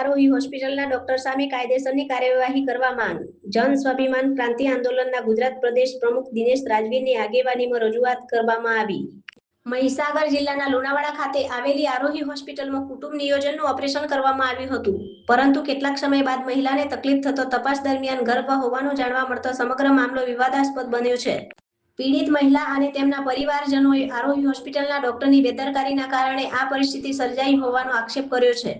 આરોહી હોસ્પિટલના ડોક્ટર સામે કાયદેસરની કાર્યવાહી કરવા માંગ. જન સ્વાભિમાન ક્રાંતિ આંદોલનના ગુજરાત પ્રદેશ પ્રમુખ દિનેશ રાજવીરની આગેવાનીમાં રજૂઆત કરવામાં આવી. મહીસાગર જિલ્લાના લુણાવાડા ખાતે આવેલી આરોહી હોસ્પિટલમાં કુટુંબ નિયોજનનું ઓપરેશન કરવામાં આવ્યું હતું, પરંતુ કેટલાક સમય બાદ મહિલાને તકલીફ થતો તપાસ દરમિયાન ગર્ભ હોવાનું જાણવા મળતા સમગ્ર મામલો વિવાદાસ્પદ બન્યો છે. પીડિત મહિલા અને તેમના પરિવારજનોએ આરોહી હોસ્પિટલના ડોક્ટરની બેદરકારીના કારણે આ પરિસ્થિતિ સર્જાઈ હોવાનો આક્ષેપ કર્યો છે.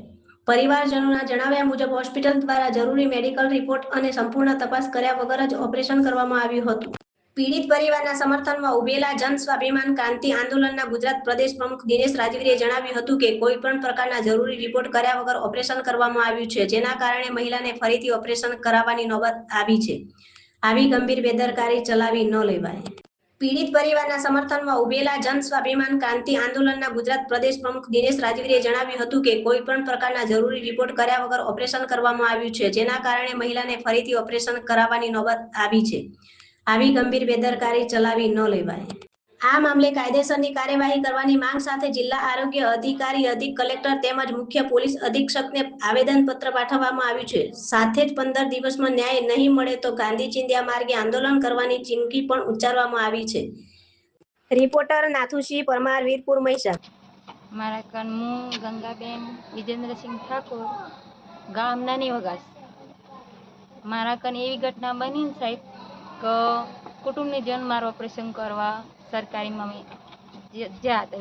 પરિવારજનોના જણાવ્યા મુજબ હોસ્પિટલ દ્વારા જરૂરી મેડિકલ રિપોર્ટ અને સંપૂર્ણ તપાસ કર્યા વગર જ ઓપરેશન કરવામાં આવ્યું હતું. પીડિત પરિવારના સમર્થનમાં ઉભેલા જન સ્વાભિમાન ક્રાંતિ આંદોલનના ગુજરાત પ્રદેશ પ્રમુખ દિનેશ રાજવીરે જણાવ્યું હતું કે કોઈ પણ પ્રકારના જરૂરી રિપોર્ટ કર્યા વગર ઓપરેશન કરવામાં આવ્યું છે, જેના કારણે મહિલાને ફરીથી ઓપરેશન કરાવવાની નોબત આવી છે. આવી ગંભીર બેદરકારી ચલાવી ન લેવાય. પીડિત પરિવારના સમર્થનમાં ઉભેલા જન સ્વાભિમાન ક્રાંતિ આંદોલનના ગુજરાત પ્રદેશ પ્રમુખ દિનેશ રાજવીરે જણાવ્યું હતું કે કોઈ પણ પ્રકારના જરૂરી રિપોર્ટ કર્યા વગર ઓપરેશન કરવામાં આવ્યું છે, જેના કારણે મહિલાને ફરીથી ઓપરેશન કરાવવાની નોબત આવી છે. આવી ગંભીર બેદરકારી ચલાવી ન લેવાય. આ મામલે કાયદેસરની કાર્યવાહી કરવાની માંગ સાથે જિલ્લા આરોગ્ય અધિકારી, અધિક કલેક્ટર તેમજ મુખ્ય પોલીસ અધિક્ષકને આવેદનપત્ર પાઠવવામાં આવ્યું છે. સાથે જ 15 દિવસમાં ન્યાય નહીં મળે તો ગાંધી ચિંધ્યા માર્ગે આંદોલન કરવાની ચીમકી પણ ઉચ્ચારવામાં આવી છે. રિપોર્ટર નાથુસિંહ પરમાર, વીરપુર, મહીસાગર. મારા કન હું ગંગાબેન વિજેન્દ્રસિંહ ઠાકોર, ગામ નાની વગાસ. મારા કન એવી ઘટના બની ને સાહેબ કે કુટુંબની મારું ઓપરેશન કરવા સરકારીમાં જ્યાં હતા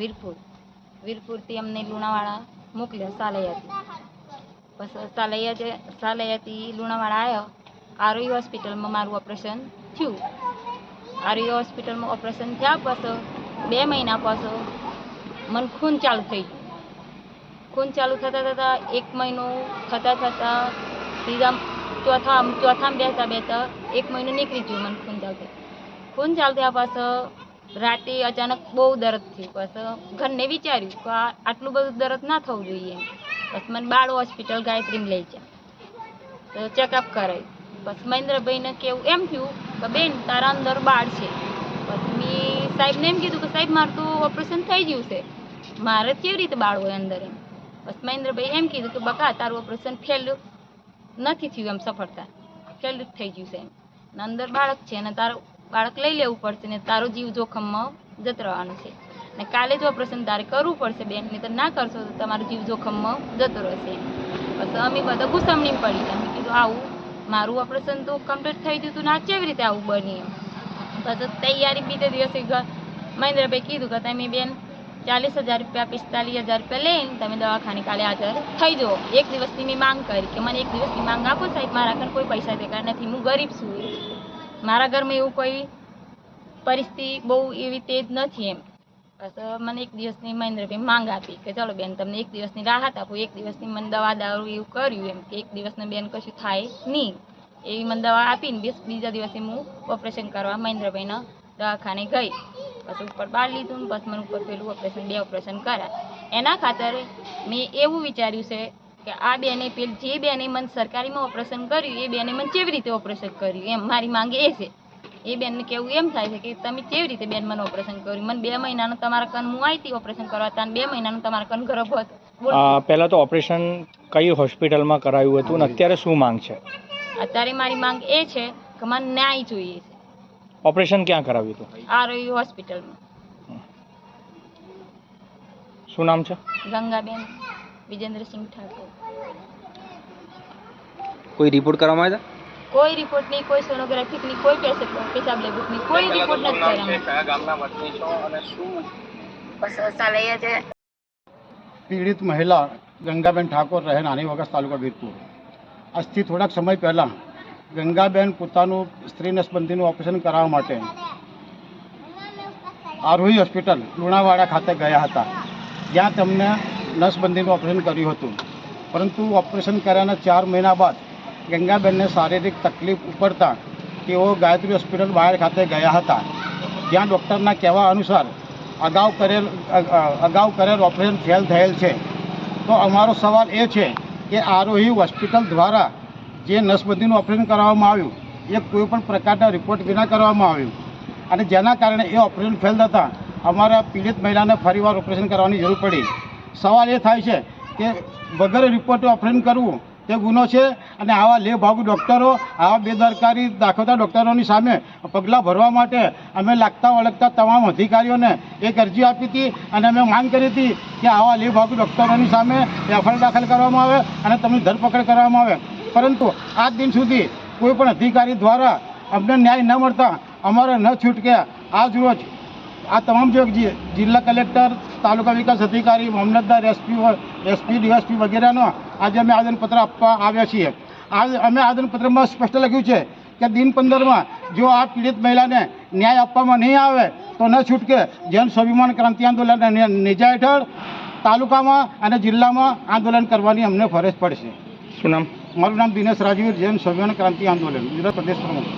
વીરપુરથી અમને લુણાવાડા મોકલ્યા સાલૈયાથી. પછી સાલૈયાથી લુણાવાડા આવ્યો. આરોહી હોસ્પિટલમાં મારું ઓપરેશન થયું. આરોહી હોસ્પિટલમાં ઓપરેશન થયા પછી 2 મહિના પછી મને ખૂન ચાલુ થઈ ગયું. ખૂન ચાલુ થતાં 1 મહિનો થતાં ચોથામાં બેસતા 1 મહિનો નીકળી ગયો. મને ખૂન ચાલુ થયા પછી રાતે અચાનક બહુ દર્દ થયું. પછી ઘરને વિચાર્યું કે આટલું બધું દર્દ ના થવું જોઈએ. પછી મને બાળ હોસ્પિટલ ગાયત્રીમાં લઈ ગયા તો ચેકઅપ કરાવ્યું. પછી મહેન્દ્રભાઈને કેવું એમ થયું કે બેન તારા અંદર બાળ છે. પછી મેં સાહેબને એમ કીધું કે સાહેબ મારું તો ઓપરેશન થઈ ગયું છે, મારે કેવી રીતે બાળ હોય અંદર એમ. પછી મહેન્દ્રભાઈ એમ કીધું કે બકા તારું ઓપરેશન ફેલ નથી થયું, એમ સફળતા ફેલ થઈ ગયું છે એમ. અંદર બાળક છે અને તારું બાળક લઈ લેવું પડશે ને તારો જીવ જોખમમાં જતો રહેવાનું છે ને કાલે જ ઓપરેશન તારે કરવું પડશે બેન, નહીં તો ના કરશો તો તમારો જીવ જોખમમાં જતો રહેશે એમ. પછી અમે બધા ગુસ્સામણી પડી. અમે કીધું આવું મારું ઓપરેશન તો કમ્પ્લીટ થઈ ગયું હતું ને આ કેવી રીતે આવું બની એમ. પછી તૈયારી બીજે દિવસે મહેન્દ્રભાઈ કીધું કે તમે બેન 40,000 રૂપિયા 45,000 રૂપિયા લઈને તમે દવાખાને કાલે હાજર થઈ જાઓ. 1 દિવસની મેં માંગ કરી કે મને 1 દિવસની માંગ આપો સાહેબ, મારા ઘર કોઈ પૈસા દેખાડ નથી, હું ગરીબ છું, મારા ઘરમાં એવું કોઈ પરિસ્થિતિ બહુ એવી તેજ નથી એમ. પછી મને 1 દિવસની મહેન્દ્રભાઈ માંગ આપી કે ચલો બેન તમને 1 દિવસની રાહત આપો. 1 દિવસની મને દવા દારૂ એવું કર્યું એમ કે 1 દિવસને બેન કશું થાય નહીં એવી મને દવા આપીને બીજા દિવસે હું ઓપરેશન કરવા મહેન્દ્રભાઈના દવાખાને ગઈ. પછી ઉપર બાળ લીધું ને પછી મને ઉપર પેલું ઓપરેશન 2 ઓપરેશન કર્યા. એના ખાતર મેં એવું વિચાર્યું છે કે આ બેને જે બેને મને સરકારીમાં ઓપરેશન કર્યું એ બેને મને કેવી રીતે ઓપરેશન કર્યું એમ મારી માંગ એ છે. એ બેનને કેવું એમ થાય છે કે તમે કેવી રીતે બેન મને ઓપરેશન કર્યું. મને 2 મહિનાનું તમારા કન હું આવી હતી ઓપરેશન કરવા હતા, 2 મહિનાનું તમારા કન ગર્ભ હતો. પહેલાં તો ઓપરેશન કઈ હોસ્પિટલમાં કરાયું હતું ને અત્યારે શું માંગ છે? અત્યારે મારી માંગ એ છે કે મને ન્યાય જોઈએ છે. ઓપરેશન ક્યાં કરાવ્યું હતું? આરોહી હોસ્પિટલમાં. શું નામ છે? ગંગાબેન વિજેન્દ્રસિંહ ઠાકોર. કોઈ રિપોર્ટ કરવામાં આવ્યા? કોઈ રિપોર્ટ નહીં, કોઈ સોનોગ્રાફી નહીં, કોઈ પેશાબ લેબુક નહીં, કોઈ રિપોર્ટ નથી કરવામાં. કયા ગામના વતની છો અને શું? સાલૈયા છે. પીડિત મહિલા ગંગાબેન ઠાકોર રહે નાની વગાસ, તાલુકા વીરપુર. આજથી થોડાક સમય પહેલાં ગંગાબેન પોતાનું સ્ત્રી નસબંધીનું ઓપરેશન કરાવવા માટે આરોહી હોસ્પિટલ લુણાવાડા ખાતે ગયા હતા, જ્યાં તેમને નસબંધીનું ઓપરેશન કર્યું હતું. પરંતુ ઓપરેશન કર્યાના 4 મહિના બાદ ગંગાબેનને શારીરિક તકલીફ ઉપડતા તેઓ ગાયત્રી હોસ્પિટલ બહાર ખાતે ગયા હતા, જ્યાં ડૉક્ટરના કહેવા અનુસાર અગાઉ કરેલ ઓપરેશન ફેલ થયેલ છે. તો અમારો સવાલ એ છે કે આરોહી હોસ્પિટલ દ્વારા જે નસબંધીનું ઓપરેશન કરવામાં આવ્યું એ કોઈપણ પ્રકારના રિપોર્ટ વિના કરવામાં આવ્યું અને જેના કારણે એ ઓપરેશન ફેલ થતાં અમારા પીડિત મહિલાને ફરીવાર ઓપરેશન કરવાની જરૂર પડી. સવાલ એ થાય છે કે વગર રિપોર્ટે ઓપરેશન કરવું તે ગુનો છે અને આવા લેભાગુ ડૉક્ટરો, આવા બેદરકારી દાખવતા ડૉક્ટરોની સામે પગલાં ભરવા માટે અમે લાગતા વળગતા તમામ અધિકારીઓને એક અરજી આપી હતી અને અમે માંગ કરી હતી કે આવા લેભાગુ ડૉક્ટરોની સામે એફઆઈઆર દાખલ કરવામાં આવે અને તેમની ધરપકડ કરવામાં આવે. પરંતુ આજ દિન સુધી કોઈ પણ અધિકારી દ્વારા અમને ન્યાય ન મળતા અમારે ન છૂટકે આજ રોજ આ તમામ જે જિલ્લા કલેક્ટર, તાલુકા વિકાસ અધિકારી, મામલતદાર, એસપી, ડીએસપી વગેરેનો આજે અમે આવેદનપત્ર આપવા આવ્યા છીએ. અમે આવેદનપત્રમાં સ્પષ્ટ લખ્યું છે કે દિન 15માં જો આ પીડિત મહિલાને ન્યાય આપવામાં નહીં આવે તો ન છૂટકે જન સ્વાભિમાન ક્રાંતિ આંદોલનના નેજા હેઠળ તાલુકામાં અને જિલ્લામાં આંદોલન કરવાની અમને ફરજ પડશે. શું નામ? મારું નામ દિનેશ રાજવીર, જન સ્વાભિમાન ક્રાંતિ આંદોલન ગુજરાત પ્રદેશ પ્રમુખ.